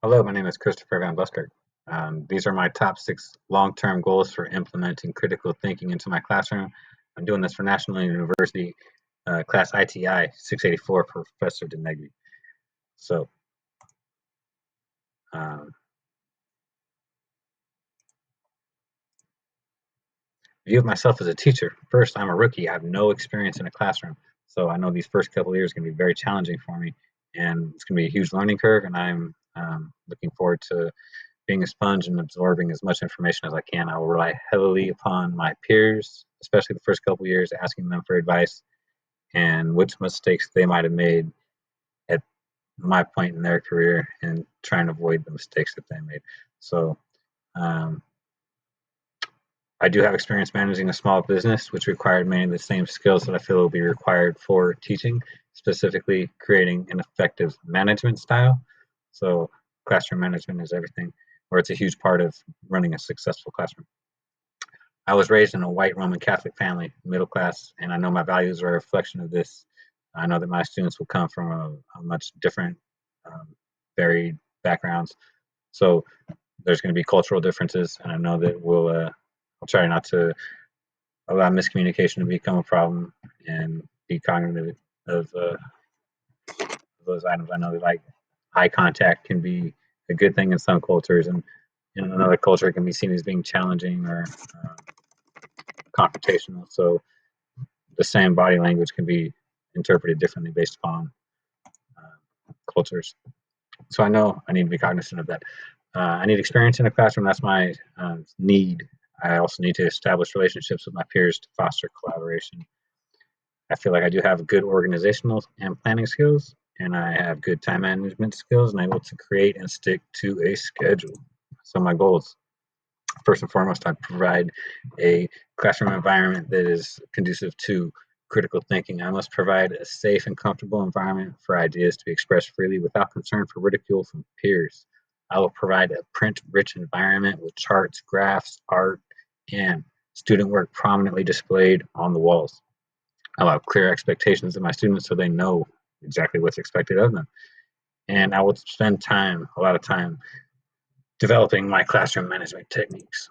Hello, my name is Christopher Van Buskirk. These are my top 6 long-term goals for implementing critical thinking into my classroom. I'm doing this for National University class ITI 684 for Professor Denegri. So, um, view of myself as a teacher. First, I'm a rookie. I have no experience in a classroom. So I know these first couple of years are going to be very challenging for me, and it's going to be a huge learning curve, and I'm looking forward to being a sponge and absorbing as much information as I can. I will rely heavily upon my peers, especially the first couple of years, asking them for advice and which mistakes they might have made at my point in their career and trying to avoid the mistakes that they made. So um, I do have experience managing a small business, which required many of the same skills that I feel will be required for teaching, specifically creating an effective management style. So classroom management is everything, or it's a huge part of running a successful classroom. I was raised in a white Roman Catholic family, middle class, and I know my values are a reflection of this. I know that my students will come from a much different, um, varied backgrounds. So there's going to be cultural differences, and I know that I'll try not to allow miscommunication to become a problem and be cognitive of those items. I know that like eye contact can be a good thing in some cultures, and in another culture it can be seen as being challenging or confrontational. So the same body language can be interpreted differently based upon cultures. So I know I need to be cognizant of that. I need experience in a classroom. That's my need. I also need to establish relationships with my peers to foster collaboration. I feel like I do have good organizational and planning skills, and I have good time management skills, and I'm able to create and stick to a schedule. So my goals, first and foremost, I provide a classroom environment that is conducive to critical thinking. I must provide a safe and comfortable environment for ideas to be expressed freely without concern for ridicule from peers. I will provide a print-rich environment with charts, graphs, art, and student work prominently displayed on the walls. I'll have clear expectations of my students so they know exactly what's expected of them. And I will spend time, a lot of time, developing my classroom management techniques.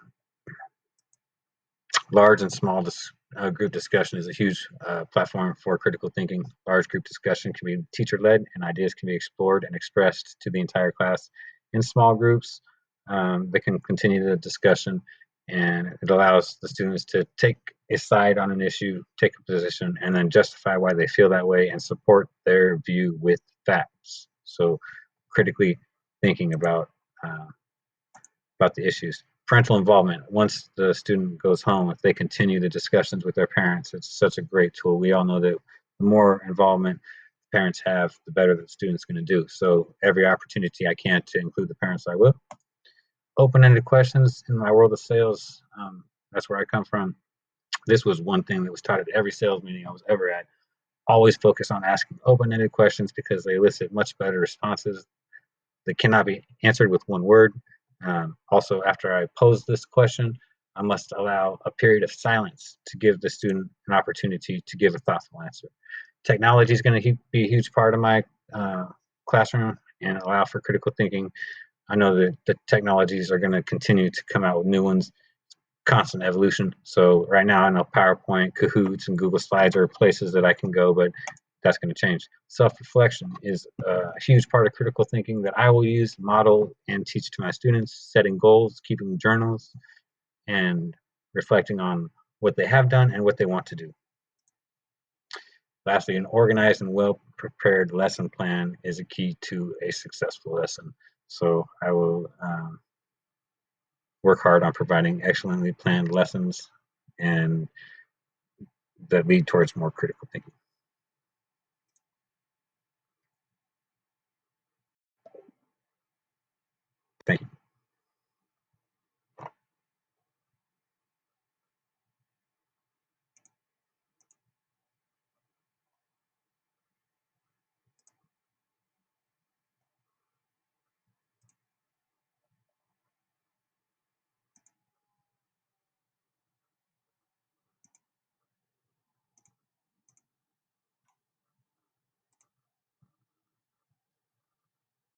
Large and small group discussion is a huge platform for critical thinking. Large group discussion can be teacher-led, and ideas can be explored and expressed to the entire class. In small groups, they can continue the discussion, and it allows the students to take a side on an issue, take a position, and then justify why they feel that way and support their view with facts. So, critically thinking about the issues. Parental involvement. Once the student goes home, if they continue the discussions with their parents, it's such a great tool. We all know that the more involvement parents have, the better the student's going to do. So every opportunity I can to include the parents, I will. Open-ended questions in my world of sales. That's where I come from. This was one thing that was taught at every sales meeting I was ever at. Always focus on asking open-ended questions because they elicit much better responses that cannot be answered with one word. Also, after I pose this question, I must allow a period of silence to give the student an opportunity to give a thoughtful answer. Technology is going to be a huge part of my classroom and allow for critical thinking. I know that the technologies are going to continue to come out with new ones, constant evolution. So right now I know PowerPoint, Kahoots, and Google Slides are places that I can go, but that's going to change. Self-reflection is a huge part of critical thinking that I will use, model, and teach to my students, setting goals, keeping journals, and reflecting on what they have done and what they want to do. Lastly, an organized and well-prepared lesson plan is a key to a successful lesson. So I will work hard on providing excellently planned lessons and that lead towards more critical thinking.